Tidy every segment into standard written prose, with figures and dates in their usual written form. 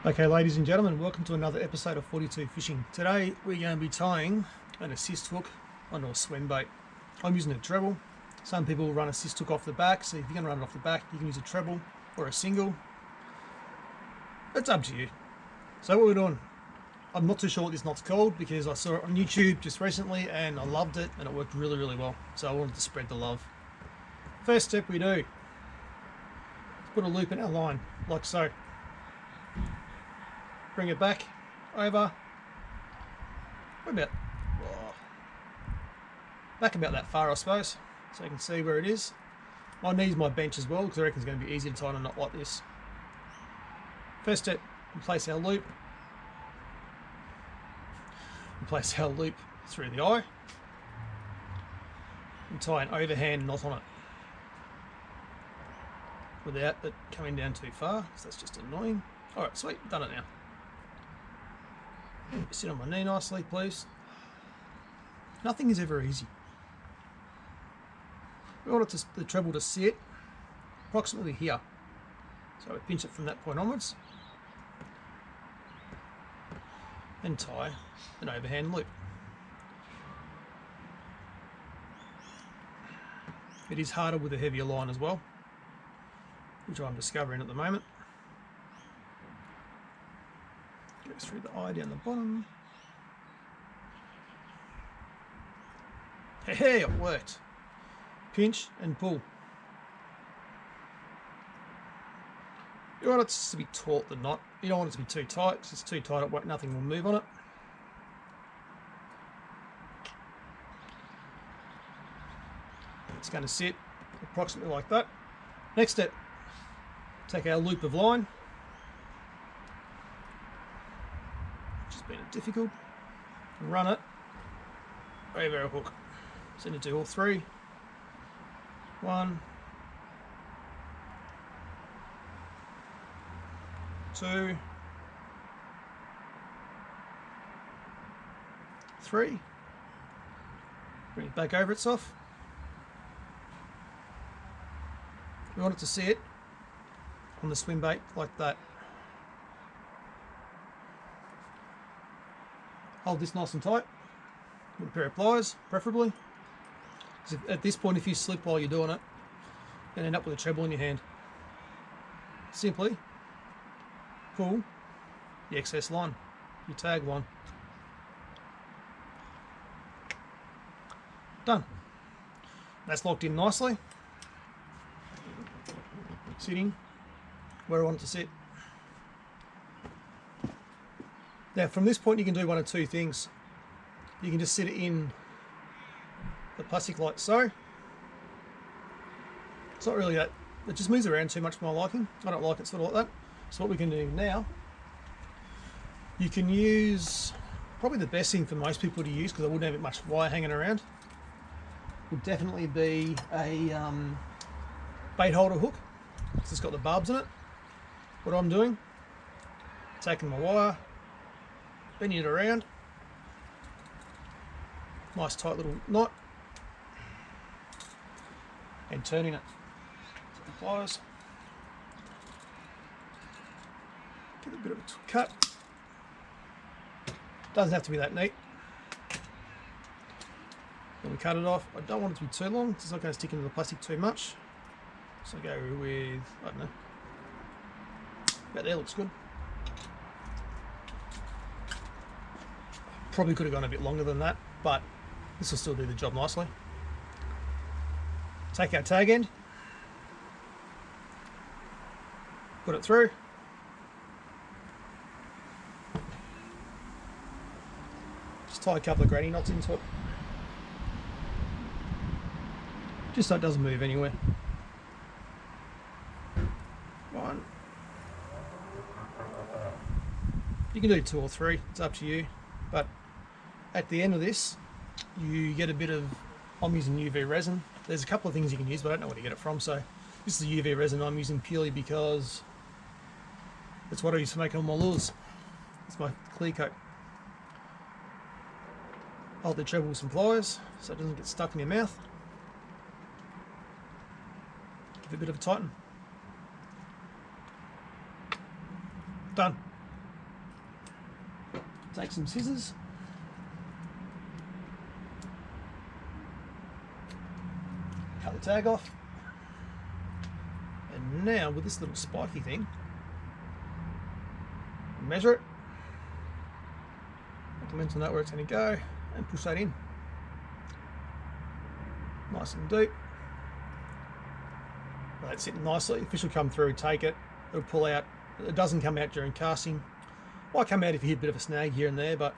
Okay, ladies and gentlemen, welcome to another episode of 42 Fishing. Today we're going to be tying an assist hook onto a swim bait. I'm using a treble. Some people will run assist hook off the back, so if you're going to run it off the back, you can use a treble or a single. It's up to you. So what we're doing, I'm not too sure what this knot's called because I saw it on YouTube just recently and I loved it and it worked really, really well. So I wanted to spread the love. First step we do, put a loop in our line, like so. Bring it back over. Back about that far, I suppose, so you can see where it is. I need my bench as well because I reckon it's going to be easy to tie in a knot like this. First step, we place our loop. We place our loop through the eye and tie an overhand knot on it without it coming down too far, so that's just annoying. Alright, sweet, done it now. Sit on my knee nicely, please. Nothing is ever easy. We want the treble to sit approximately here. So we pinch it from that point onwards and tie an overhand loop. It is harder with a heavier line as well, which I'm discovering at the moment. Go through the eye down the bottom. Hey, it worked. Pinch and pull. You want it to be taut, the knot. You don't want it to be too tight. If it's too tight, nothing will move on it. It's going to sit approximately like that. Next step, take our loop of line. Been difficult, run it over a hook, send it to all three. 1, 2, 3. Bring it back over itself. We want it to sit on the swim bait like that. Hold this nice and tight with a pair of pliers, preferably. At this point, if you slip while you're doing it, you're going to end up with a treble in your hand. Simply pull the excess line, your tag line. Done. That's locked in nicely, sitting where I want it to sit. Now from this point you can do one of two things. You can just sit it in the plastic like so. It's not really that, it just moves around too much for my liking. I don't like it sort of like that. So what we can do now, you can use, probably the best thing for most people to use because I wouldn't have much wire hanging around, would definitely be a bait holder hook. It's got the barbs in it. What I'm doing, taking my wire, bending it around, nice tight little knot, and turning it. So the pliers, give it a bit of a cut. Doesn't have to be that neat. Then we cut it off. I don't want it to be too long, it's not going to stick into the plastic too much. So go with, I don't know, about there, looks good. Probably could have gone a bit longer than that, but this will still do the job nicely. Take our tag end, put it through, just tie a couple of granny knots into it, just so it doesn't move anywhere. 1. You can do 2 or 3, it's up to you, but at the end of this, you get a bit of, I'm using UV resin. There's a couple of things you can use, but I don't know where to get it from. So this is the UV resin I'm using purely because that's what I use to make all my lures. It's my clear coat. Hold the treble with some pliers so it doesn't get stuck in your mouth. Give it a bit of a tighten. Done. Take some scissors. Cut the tag off. And now with this little spiky thing, measure it. Dimension that where it's going to go and push that in. Nice and deep. That's sitting nicely. The fish will come through, take it, it'll pull out. It doesn't come out during casting. Might come out if you hit a bit of a snag here and there, but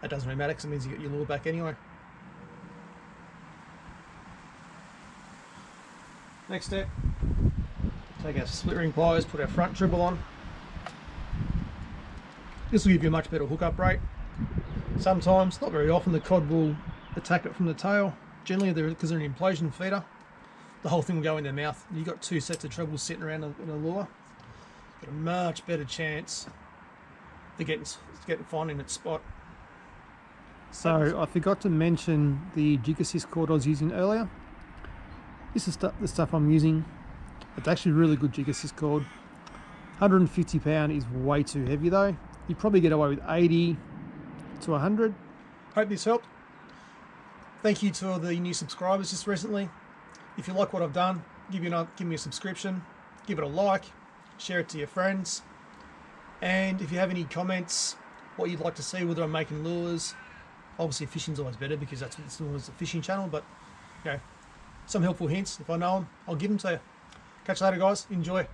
that doesn't really matter because it means you get your lure back anyway. Next step, take our split ring pliers, put our front treble on. This will give you a much better hookup rate. Sometimes, not very often, the cod will attack it from the tail. Generally, because they're an implosion feeder, the whole thing will go in their mouth. You've got two sets of trebles sitting around in a lure. Got a much better chance of getting finding its spot. So I forgot to mention the jig assist cord I was using earlier. This is the stuff I'm using. It's actually a really good jig assist cord. 150 pound is way too heavy though. You probably get away with 80 to 100. Hope this helped. Thank you to all the new subscribers just recently. If you like what I've done, give me a subscription, give it a like, share it to your friends. And if you have any comments, what you'd like to see, whether I'm making lures, obviously fishing's always better because that's what it's known as a fishing channel, but you know, some helpful hints, if I know them, I'll give them to you. Catch you later guys, enjoy.